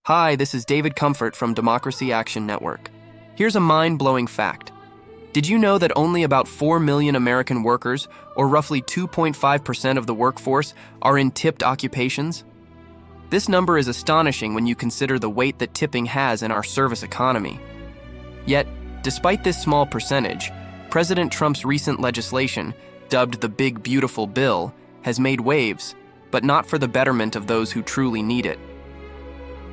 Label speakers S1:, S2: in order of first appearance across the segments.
S1: Hi, this is David Comfort from Democracy Action Network. Here's a mind-blowing fact. Did you know that only about 4 million American workers, or roughly 2.5% of the workforce, are in tipped occupations? This number is astonishing when you consider the weight that tipping has in our service economy. Yet, despite this small percentage, President Trump's recent legislation, dubbed the Big Beautiful Bill, has made waves, but not for the betterment of those who truly need it.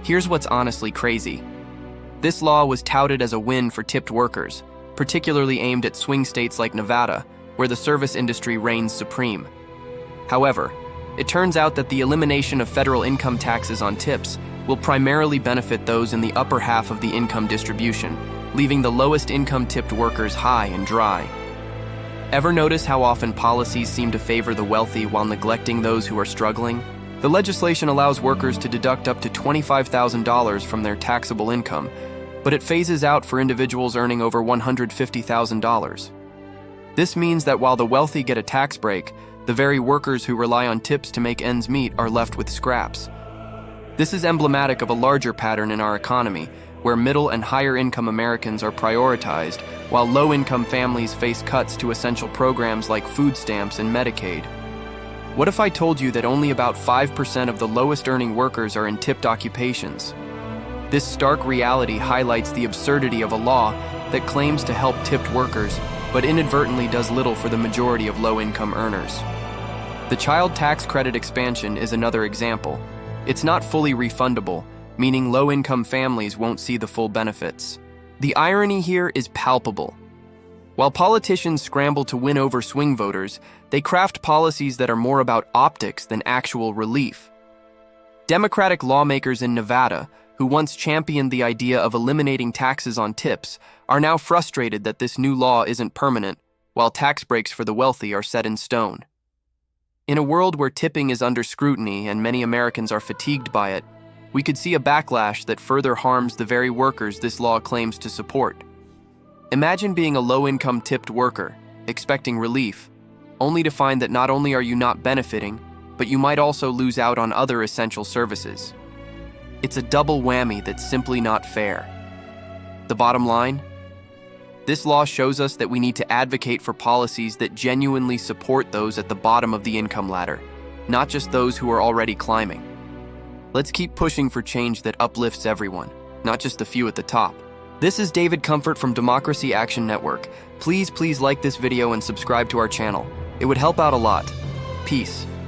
S1: Here's what's honestly crazy. This law was touted as a win for tipped workers, particularly aimed at swing states like Nevada, where the service industry reigns supreme. However, it turns out that the elimination of federal income taxes on tips will primarily benefit those in the upper half of the income distribution, leaving the lowest income tipped workers high and dry. Ever notice how often policies seem to favor the wealthy while neglecting those who are struggling? The legislation allows workers to deduct up to $25,000 from their taxable income, but it phases out for individuals earning over $150,000. This means that while the wealthy get a tax break, the very workers who rely on tips to make ends meet are left with scraps. This is emblematic of a larger pattern in our economy, where middle and higher income Americans are prioritized, while low-income families face cuts to essential programs like food stamps and Medicaid. What if I told you that only about 5% of the lowest-earning workers are in tipped occupations? This stark reality highlights the absurdity of a law that claims to help tipped workers, but inadvertently does little for the majority of low-income earners. The child tax credit expansion is another example. It's not fully refundable, meaning low-income families won't see the full benefits. The irony here is palpable. While politicians scramble to win over swing voters, they craft policies that are more about optics than actual relief. Democratic lawmakers in Nevada, who once championed the idea of eliminating taxes on tips, are now frustrated that this new law isn't permanent, while tax breaks for the wealthy are set in stone. In a world where tipping is under scrutiny and many Americans are fatigued by it, we could see a backlash that further harms the very workers this law claims to support. Imagine being a low-income tipped worker, expecting relief, only to find that not only are you not benefiting, but you might also lose out on other essential services. It's a double whammy that's simply not fair. The bottom line? This law shows us that we need to advocate for policies that genuinely support those at the bottom of the income ladder, not just those who are already climbing. Let's keep pushing for change that uplifts everyone, not just the few at the top. This is David Comfort from Democracy Action Network. Please like this video and subscribe to our channel. It would help out a lot. Peace.